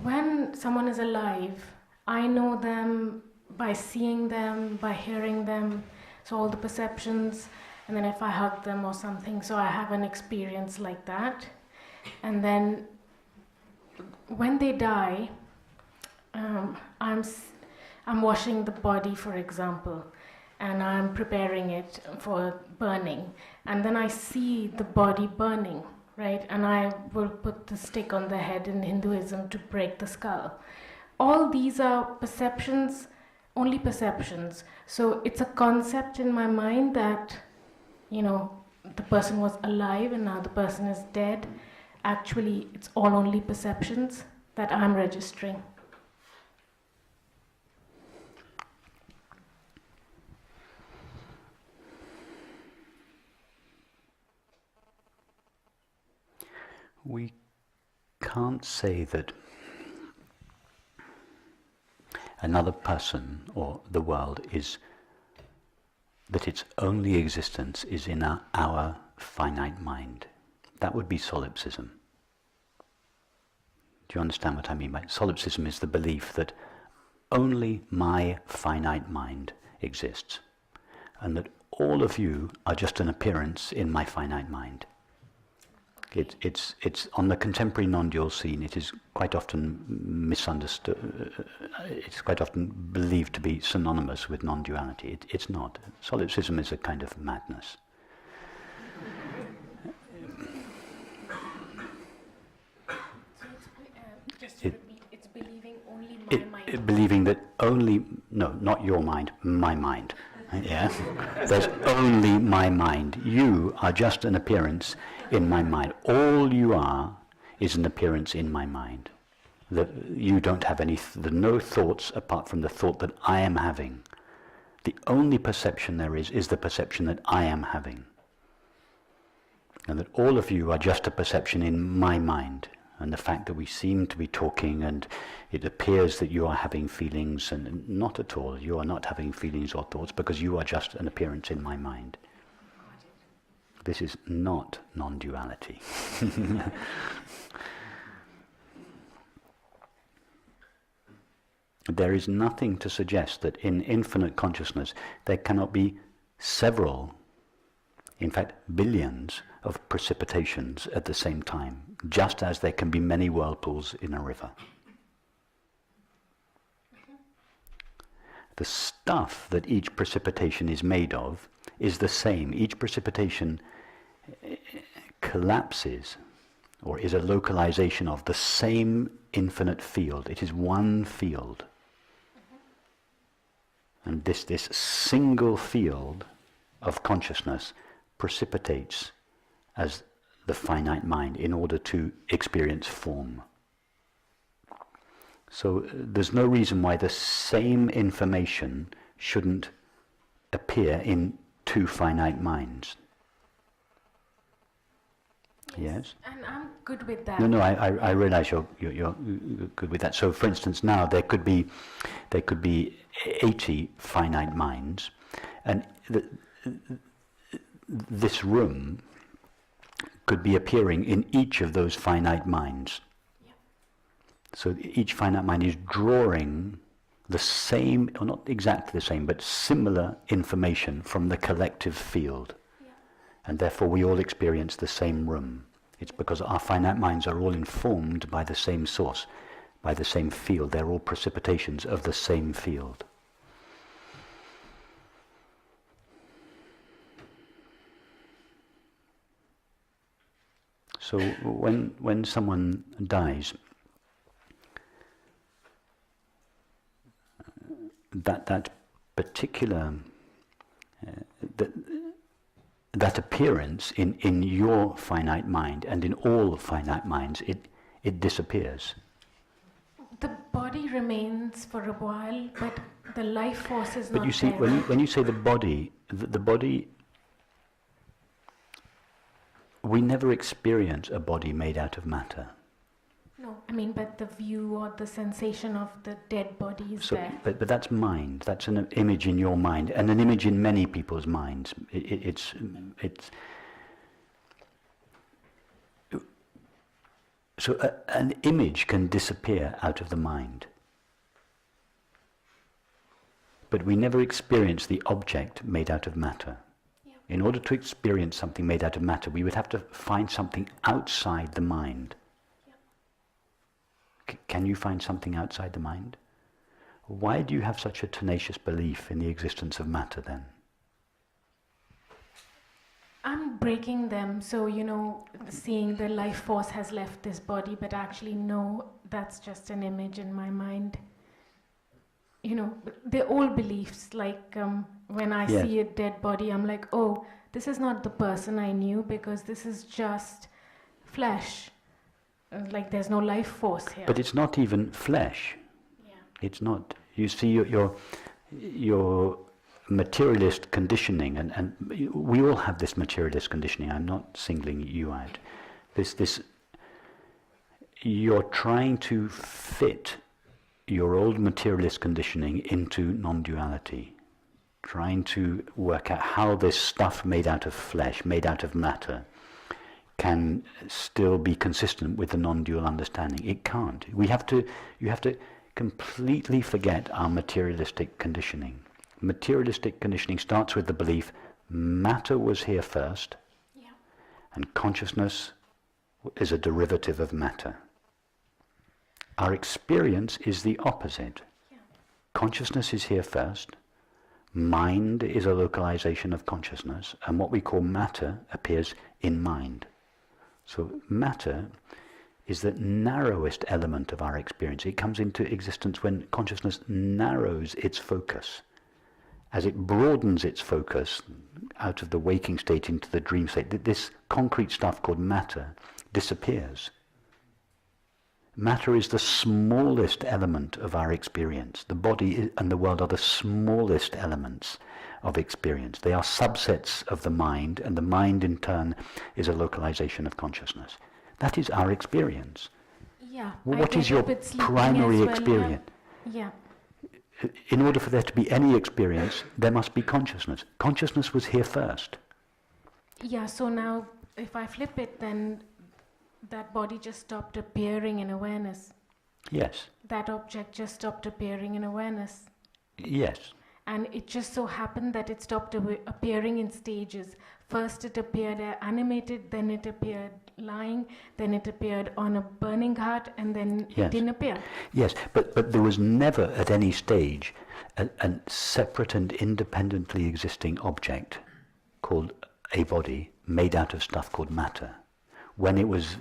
when someone is alive, I know them by seeing them, by hearing them, so all the perceptions, and then if I hug them or something, so I have an experience like that. And then when they die, I'm washing the body, for example, and I'm preparing it for burning. And then I see the body burning, right? And I will put the stick on the head in Hinduism to break the skull. All these are perceptions, only perceptions. So it's a concept in my mind that, you know, the person was alive and now the person is dead. Actually, it's all only perceptions that I'm registering. We can't say that another person or the world is, that its only existence is in our finite mind. That would be solipsism. Do you understand what I mean by solipsism? Is the belief that only my finite mind exists and that all of you are just an appearance in my finite mind. It's on the contemporary non-dual scene. It is quite often misunderstood. It's quite often believed to be synonymous with non-duality. It's not. Solipsism is a kind of madness. It's believing only my mind. Believing that only, no, not your mind, my mind. Yeah, there's only my mind. You are just an appearance in my mind. All you are is an appearance in my mind. That you don't have no thoughts apart from the thought that I am having. The only perception there is the perception that I am having. And that all of you are just a perception in my mind. And the fact that we seem to be talking and it appears that you are having feelings, and not at all, you are not having feelings or thoughts because you are just an appearance in my mind. This is not non-duality. There is nothing to suggest that in infinite consciousness there cannot be several, in fact billions, of precipitations at the same time, just as there can be many whirlpools in a river. The stuff that each precipitation is made of is the same. Each precipitation collapses, or is a localization of the same infinite field. It is one field. And this single field of consciousness precipitates as the finite mind in order to experience form. So there's no reason why the same information shouldn't appear in two finite minds. Yes? And I'm good with that. No, I realize you're good with that. So for instance now there could be 80 finite minds, and this room could be appearing in each of those finite minds. Yeah. So each finite mind is drawing the same, or not exactly the same, but similar information from the collective field. Yeah. And therefore we all experience the same room. It's because our finite minds are all informed by the same source, by the same field. They're all precipitations of the same field. So when someone dies, that particular that appearance in your finite mind and in all finite minds, it disappears. The body remains for a while, but the life force is not there. But you see, when you say the body, the body, we never experience a body made out of matter. No, I mean, but the view or the sensation of the dead body is there. But that's mind. That's an image in your mind, and an image in many people's minds. It's So an image can disappear out of the mind. But we never experience the object made out of matter. Yeah. In order to experience something made out of matter, we would have to find something outside the mind. Yeah. Can you find something outside the mind? Why do you have such a tenacious belief in the existence of matter then? I'm breaking them, so, seeing the life force has left this body, but actually, no, that's just an image in my mind. They're all beliefs, like when I Yes. see a dead body, I'm like, oh, this is not the person I knew, because this is just flesh. Like there's no life force here. But it's not even flesh. Yeah. It's not. You see, your materialist conditioning, and we all have this materialist conditioning. I'm not singling you out. You're trying to fit your old materialist conditioning into non-duality, trying to work out how this stuff made out of flesh, made out of matter, can still be consistent with the non-dual understanding. It can't. You have to completely forget our materialistic conditioning. Materialistic conditioning starts with the belief matter was here first, Yeah. and consciousness is a derivative of matter. Our experience is the opposite. Yeah. Consciousness is here first, mind is a localization of consciousness, and what we call matter appears in mind. So matter is the narrowest element of our experience. It comes into existence when consciousness narrows its focus. As it broadens its focus out of the waking state into the dream state, this concrete stuff called matter disappears. Matter is the smallest element of our experience. The body and the world are the smallest elements of experience. They are subsets of the mind, and the mind in turn is a localization of consciousness. That is our experience. Yeah. What is your primary experience? Yeah. In order for there to be any experience, there must be consciousness. Consciousness was here first. Yeah, so now if I flip it, then that body just stopped appearing in awareness. Yes. That object just stopped appearing in awareness. Yes. And it just so happened that it stopped appearing in stages. First it appeared animated, then it appeared lying, then it appeared on a burning heart, and then Yes. it didn't appear. Yes, but there was never at any stage a separate and independently existing object called a body made out of stuff called matter. When it was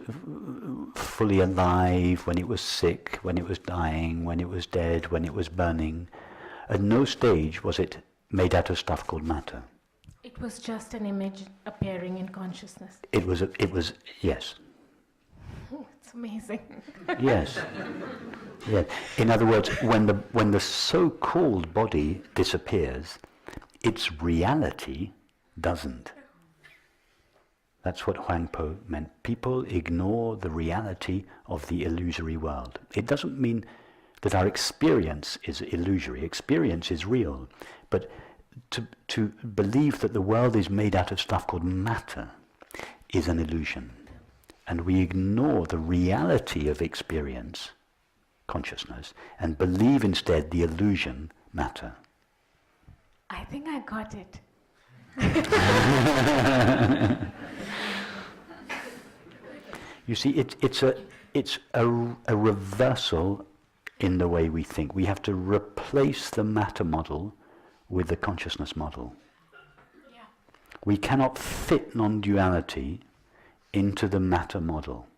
fully alive, when it was sick, when it was dying, when it was dead, when it was burning, at no stage was it made out of stuff called matter. It was just an image appearing in consciousness. It was, yes. It's amazing. Yes. Yes. In other words, when the so-called body disappears, its reality doesn't. That's what Huang Po meant. People ignore the reality of the illusory world. It doesn't mean that our experience is illusory. Experience is real. But to believe that the world is made out of stuff called matter is an illusion. And we ignore the reality of experience, consciousness, and believe instead the illusion, matter. I think I got it. You see, it's a reversal in the way we think. We have to replace the matter model with the consciousness model. Yeah. We cannot fit non-duality into the matter model.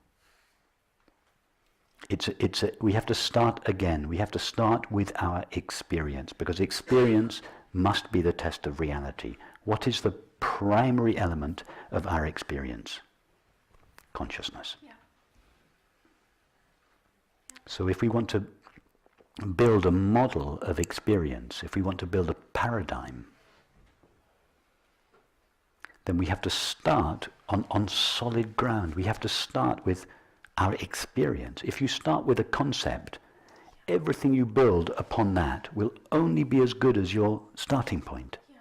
We have to start again. We have to start with our experience, because experience must be the test of reality. What is the primary element of our experience? Consciousness. Yeah. So if we want to build a model of experience, if we want to build a paradigm, then we have to start on solid ground. We have to start with our experience. If you start with a concept, everything you build upon that will only be as good as your starting point. Yeah.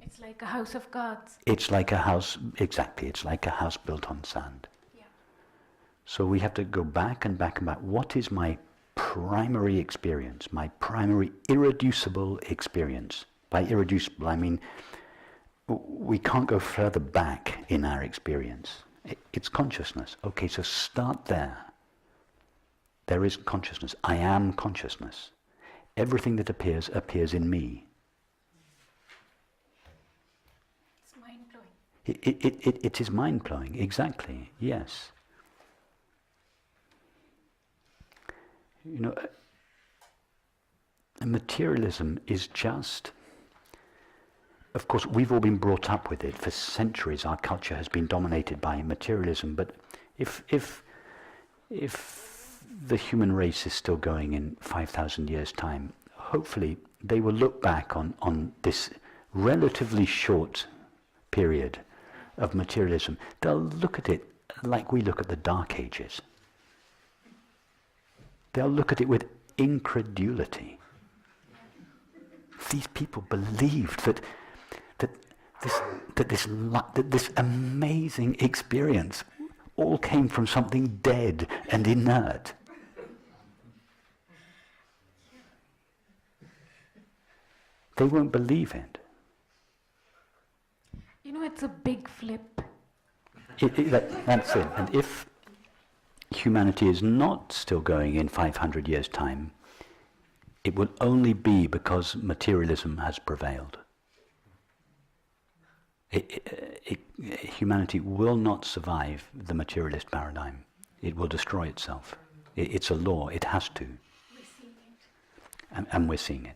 It's like a house of cards. It's like a house, exactly, it's like a house built on sand. Yeah. So we have to go back and back and back. What is my primary experience, my primary irreducible experience? By irreducible, I mean we can't go further back in our experience. It's consciousness. Okay, so start there. There is consciousness. I am consciousness. Everything that appears, appears in me. It's mind-blowing. It is mind-blowing, exactly, yes. You know, materialism is just, of course, we've all been brought up with it. For centuries, our culture has been dominated by materialism. But if the human race is still going in 5,000 years' time, hopefully they will look back on this relatively short period of materialism. They'll look at it like we look at the Dark Ages. They'll look at it with incredulity. These people believed that this amazing experience all came from something dead and inert. They won't believe it. You know, it's a big flip. That's it. And if humanity is not still going in 500 years' time, it will only be because materialism has prevailed. Humanity will not survive the materialist paradigm. It will destroy itself. It's a law. It has to. We're seeing it. And we're seeing it.